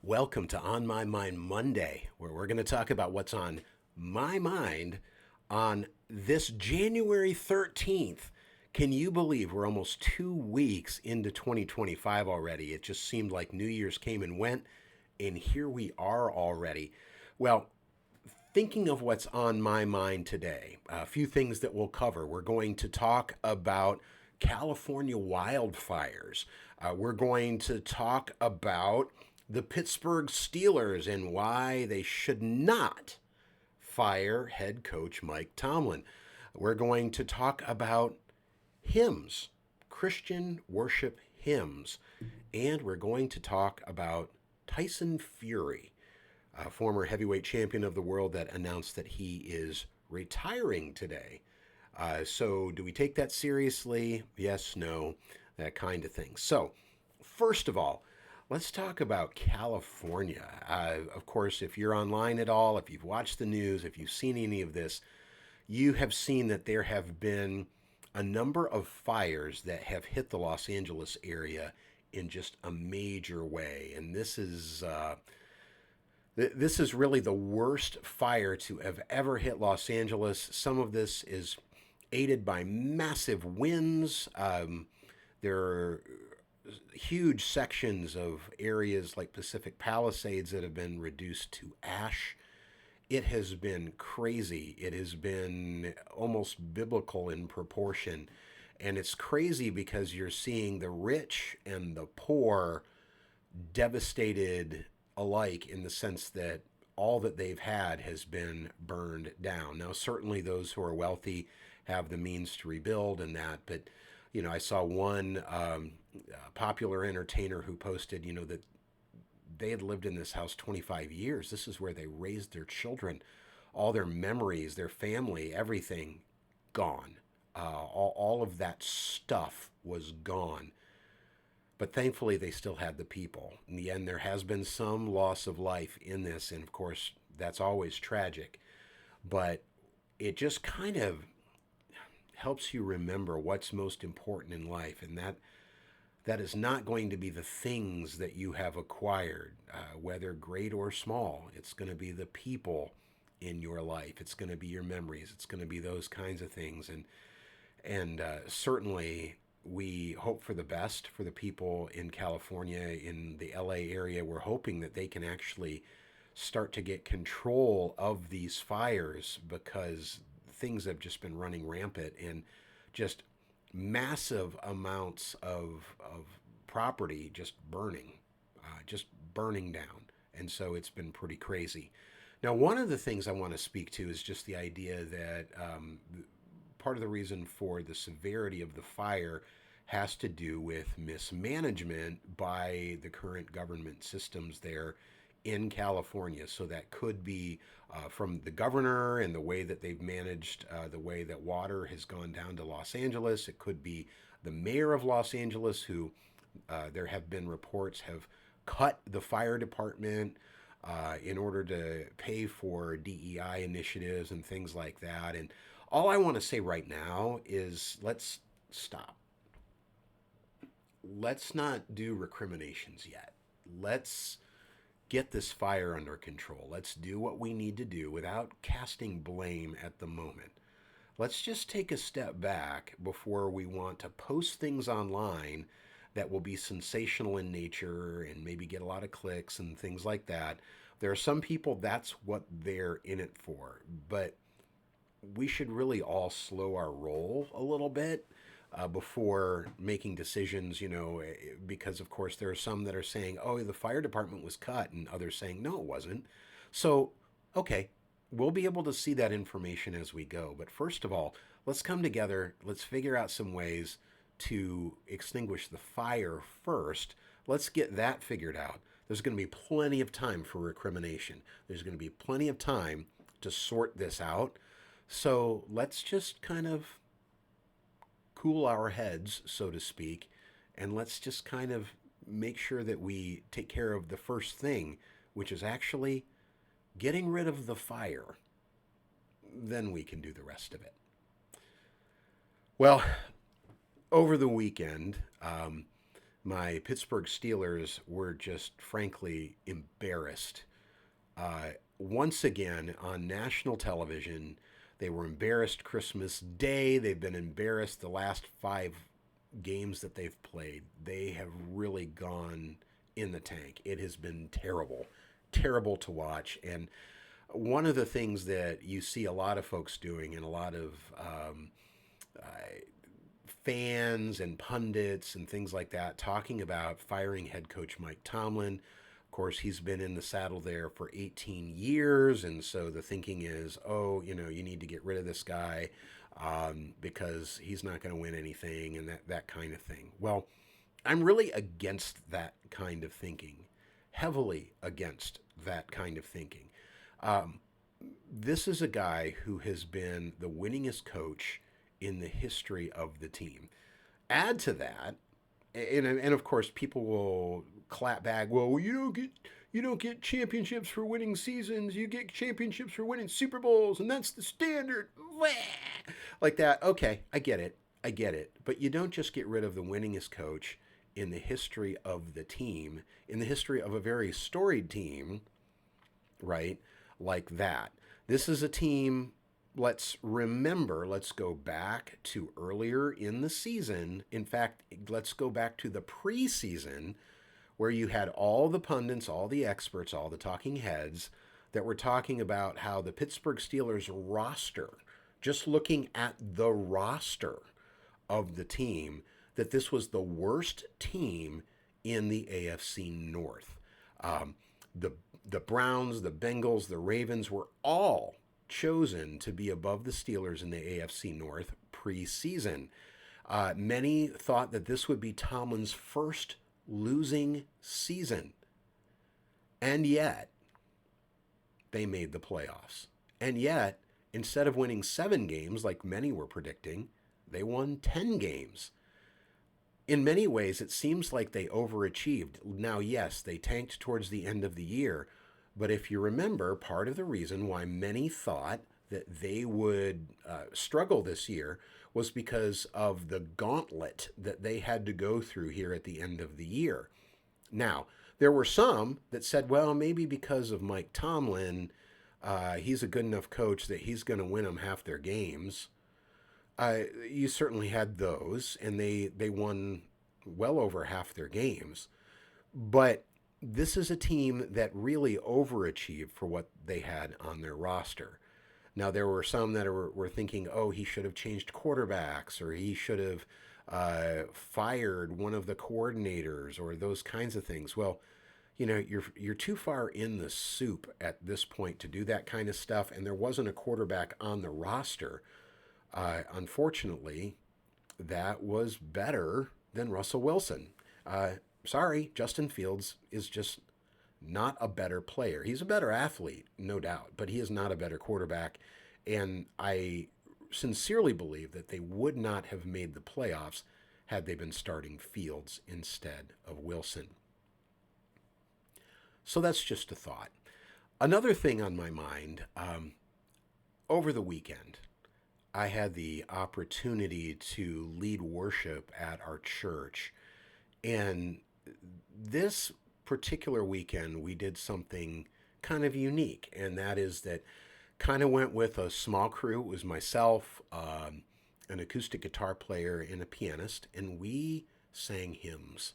Welcome to On My Mind Monday, where we're going to talk about what's on my mind on this January 13th. Can you believe we're almost 2 weeks into 2025 already? It just seemed like New Year's came and went, and here we are already. Well, thinking of what's on my mind today, a few things that we'll cover. We're going to talk about California wildfires. We're going to talk about the Pittsburgh Steelers and why they should not fire head coach Mike Tomlin. We're going to talk about hymns, Christian worship hymns, and we're going to talk about Tyson Fury, a former heavyweight champion of the world that announced that he is retiring today. So, do we take that seriously? Yes, no, that kind of thing. So, first of all, let's talk about California. Of course, if you're online at all, if you've watched the news, if you've seen any of this, you have seen that there have been a number of fires that have hit the Los Angeles area in just a major way. And this is really the worst fire to have ever hit Los Angeles. Some of this is aided by massive winds. There are huge sections of areas like Pacific Palisades that have been reduced to ash. It has been crazy. It has been almost biblical in proportion. And it's crazy because you're seeing the rich and the poor devastated alike in the sense that all that they've had has been burned down. Now, certainly those who are wealthy have the means to rebuild and that, but I saw one popular entertainer who posted, that they had lived in this house 25 years. This is where they raised their children, all their memories, their family, everything gone. All of that stuff was gone. But thankfully, they still had the people. In the end, there has been some loss of life in this, and of course, that's always tragic. But it just kind of helps you remember what's most important in life, and that is not going to be the things that you have acquired, whether great or small. It's going to be the people in your life. It's going to be your memories. It's going to be those kinds of things, and certainly we hope for the best for the people in California, in the LA area. We're hoping that they can actually start to get control of these fires because things have just been running rampant and just massive amounts of property just burning down. And so it's been pretty crazy. Now, one of the things I want to speak to is just the idea that part of the reason for the severity of the fire has to do with mismanagement by the current government systems there in California. So that could be from the governor and the way that they've managed the way that water has gone down to Los Angeles. It could be the mayor of Los Angeles, who there have been reports have cut the fire department in order to pay for DEI initiatives and things like that. And all I want to say right now is let's stop. Let's not do recriminations yet. Let's get this fire under control. Let's do what we need to do without casting blame at the moment. Let's just take a step back before we want to post things online that will be sensational in nature and maybe get a lot of clicks and things like that. There are some people that's what they're in it for, but we should really all slow our roll a little bit before making decisions, because of course there are some that are saying, oh, the fire department was cut, and others saying, no, it wasn't. So, okay, we'll be able to see that information as we go. But first of all, let's come together. Let's figure out some ways to extinguish the fire first. Let's get that figured out. There's going to be plenty of time for recrimination. There's going to be plenty of time to sort this out. So let's just kind of cool our heads, so to speak, and let's just kind of make sure that we take care of the first thing, which is actually getting rid of the fire. Then we can do the rest of it. Well, over the weekend, my Pittsburgh Steelers were just frankly embarrassed. Once again on national television, they were embarrassed Christmas Day. They've been embarrassed the last 5 games that they've played. They have really gone in the tank. It has been terrible, terrible to watch. And one of the things that you see a lot of folks doing and a lot of uh, fans and pundits and things like that talking about firing head coach Mike Tomlin. Of course, he's been in the saddle there for 18 years, and so the thinking is, oh, you need to get rid of this guy because he's not going to win anything and that kind of thing. Well, I'm really against that kind of thinking, heavily against that kind of thinking. Um, this is a guy who has been the winningest coach in the history of the team. Add to that, and of course, people will clap back. Well, you don't get championships for winning seasons. You get championships for winning Super Bowls, and that's the standard. Like that. Okay, I get it. I get it. But you don't just get rid of the winningest coach in the history of the team, in the history of a very storied team, right? Like that. This is a team, let's remember, let's go back to earlier in the season. In fact, let's go back to the preseason where you had all the pundits, all the experts, all the talking heads that were talking about how the Pittsburgh Steelers roster, just looking at the roster of the team, that this was the worst team in the AFC North. Um, the the Browns, the Bengals, the Ravens were all chosen to be above the Steelers in the AFC North preseason. Many thought that this would be Tomlin's first losing season. And yet, they made the playoffs. And yet, instead of winning 7 games like many were predicting, they won 10 games. In many ways, it seems like they overachieved. Now, yes, they tanked towards the end of the year, but if you remember, part of the reason why many thought that they would struggle this year was because of the gauntlet that they had to go through here at the end of the year. Now, there were some that said, well, maybe because of Mike Tomlin, he's a good enough coach that he's going to win them half their games. You certainly had those, and they won well over half their games. But this is a team that really overachieved for what they had on their roster. Now, there were some that were thinking, oh, he should have changed quarterbacks, or he should have fired one of the coordinators, or those kinds of things. Well, you're too far in the soup at this point to do that kind of stuff, and there wasn't a quarterback on the roster. Unfortunately, that was better than Russell Wilson. Sorry, Justin Fields is just not a better player. He's a better athlete, no doubt, but he is not a better quarterback. And I sincerely believe that they would not have made the playoffs had they been starting Fields instead of Wilson. So that's just a thought. Another thing on my mind, over the weekend, I had the opportunity to lead worship at our church. And this particular weekend, we did something kind of unique. And that is that kind of went with a small crew. It was myself, an acoustic guitar player, and a pianist. And we sang hymns,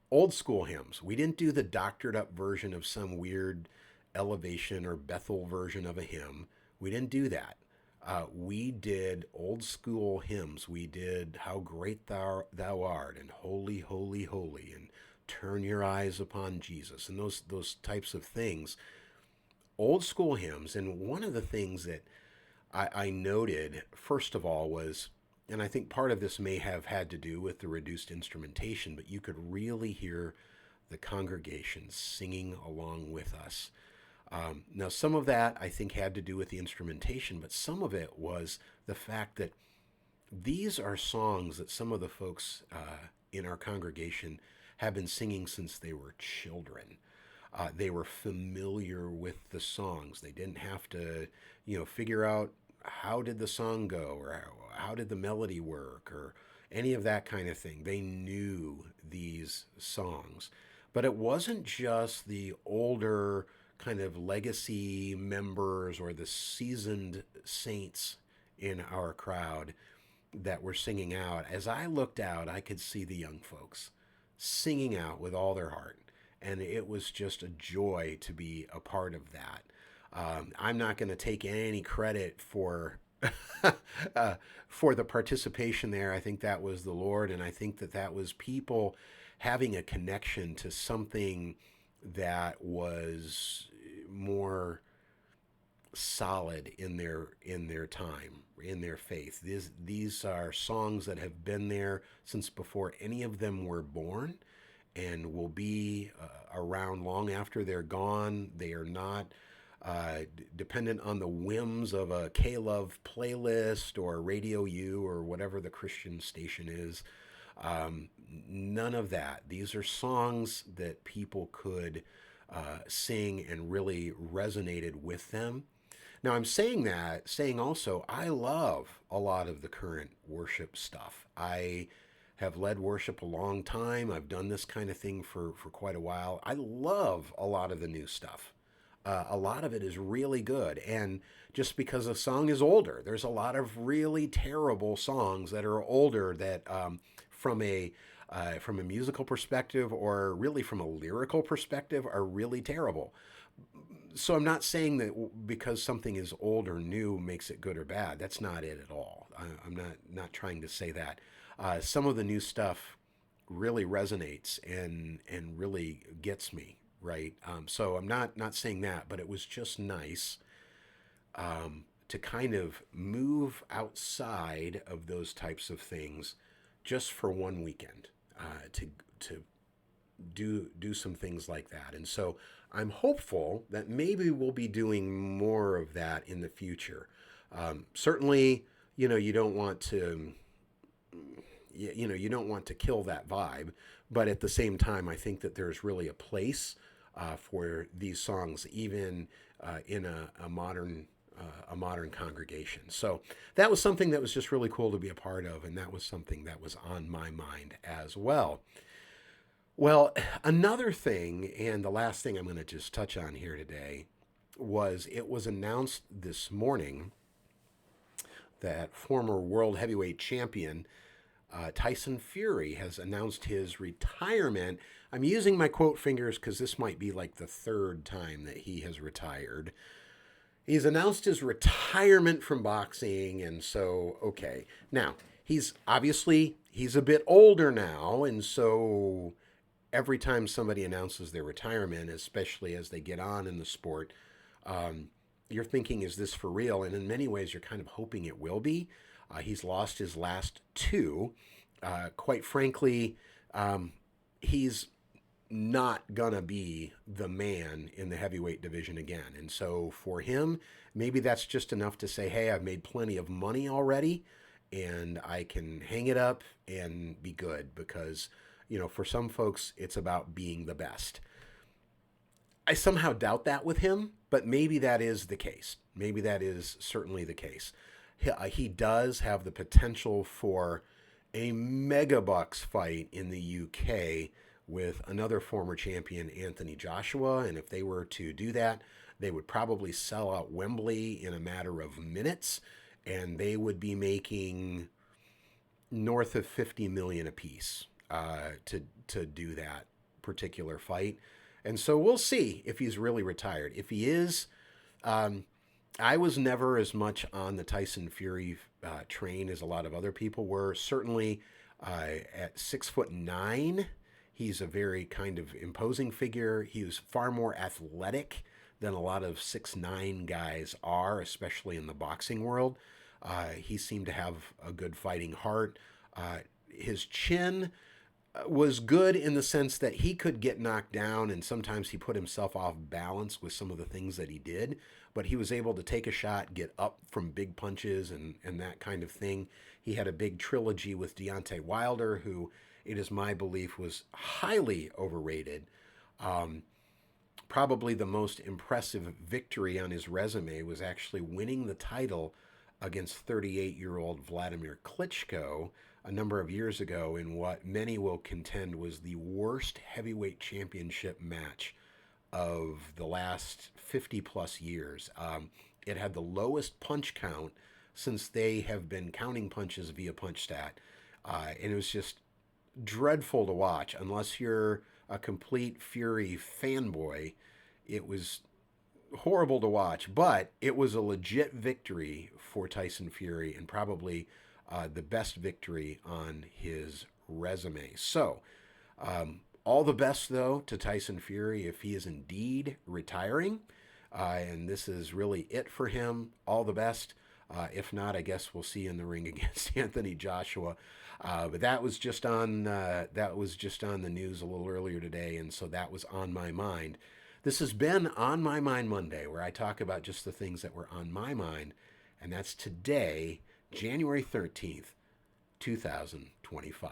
old school hymns. We didn't do the doctored up version of some weird Elevation or Bethel version of a hymn. We didn't do that. We did old school hymns. We did How Great Thou Art, and Holy, Holy, Holy, and Turn Your Eyes Upon Jesus, and those types of things. Old school hymns. And one of the things that I noted, first of all, was, and I think part of this may have had to do with the reduced instrumentation, but you could really hear the congregation singing along with us. Now, some of that I think had to do with the instrumentation, but some of it was the fact that these are songs that some of the folks in our congregation have been singing since they were children. They were familiar with the songs. They didn't have to, figure out how did the song go, or how did the melody work, or any of that kind of thing. They knew these songs. But it wasn't just the older kind of legacy members or the seasoned saints in our crowd that were singing out. As I looked out, I could see the young folks singing out with all their heart. And it was just a joy to be a part of that. I'm not going to take any credit for for the participation there. I think that was the Lord, and I think that that was people having a connection to something that was more solid in their time, in their faith. These are songs that have been there since before any of them were born, and will be around long after they're gone. They are not dependent on the whims of a K-Love playlist or Radio U or whatever the Christian station is. None of that. These are songs that people could sing and really resonated with them. Now, I'm saying also, I love a lot of the current worship stuff. I have led worship a long time. I've done this kind of thing for quite a while. I love a lot of the new stuff. A lot of it is really good. And just because a song is older, there's a lot of really terrible songs that are older that from a musical perspective or really from a lyrical perspective are really terrible. So I'm not saying that because something is old or new makes it good or bad. That's not it at all. I'm not trying to say that. Some of the new stuff really resonates and really gets me, right. So I'm not saying that, but it was just nice to kind of move outside of those types of things just for one weekend, to do some things like that. And so I'm hopeful that maybe we'll be doing more of that in the future. Certainly, you don't want to you don't want to kill that vibe, but at the same time, I think that there's really a place for these songs, even in a modern congregation. So that was something that was just really cool to be a part of, and that was something that was on my mind as well. Well, another thing, and the last thing I'm going to just touch on here today, was it was announced this morning that former world heavyweight champion Tyson Fury has announced his retirement. I'm using my quote fingers because this might be like the third time that he has retired. He's announced his retirement from boxing, and so, okay. Now, he's a bit older now, and so every time somebody announces their retirement, especially as they get on in the sport, you're thinking, is this for real? And in many ways, you're kind of hoping it will be. He's lost his last two. Quite frankly, he's not going to be the man in the heavyweight division again. And so for him, maybe that's just enough to say, hey, I've made plenty of money already and I can hang it up and be good, because, for some folks, it's about being the best. I somehow doubt that with him, but maybe that is the case. Maybe that is certainly the case. He does have the potential for a mega bucks fight in the UK with another former champion, Anthony Joshua. And if they were to do that, they would probably sell out Wembley in a matter of minutes, and they would be making north of 50 million apiece to do that particular fight. And so we'll see if he's really retired. If he is, I was never as much on the Tyson Fury train as a lot of other people were. Certainly at 6'9", he's a very kind of imposing figure. He was far more athletic than a lot of 6'9" guys are, especially in the boxing world. He seemed to have a good fighting heart. His chin was good in the sense that he could get knocked down, and sometimes he put himself off balance with some of the things that he did, but he was able to take a shot, get up from big punches and that kind of thing. He had a big trilogy with Deontay Wilder, who it is my belief was highly overrated. Probably the most impressive victory on his resume was actually winning the title against 38-year-old Vladimir Klitschko a number of years ago in what many will contend was the worst heavyweight championship match of the last 50 plus years. It had the lowest punch count since they have been counting punches via punch stat. And it was just dreadful to watch unless you're a complete Fury fanboy. It was horrible to watch, but it was a legit victory for Tyson Fury and probably the best victory on his resume. So, all the best, though, to Tyson Fury if he is indeed retiring. And this is really it for him. All the best. If not, I guess we'll see you in the ring against Anthony Joshua. But that was just on the news a little earlier today, and so that was on my mind. This has been On My Mind Monday, where I talk about just the things that were on my mind, and that's today, January 13th, 2025.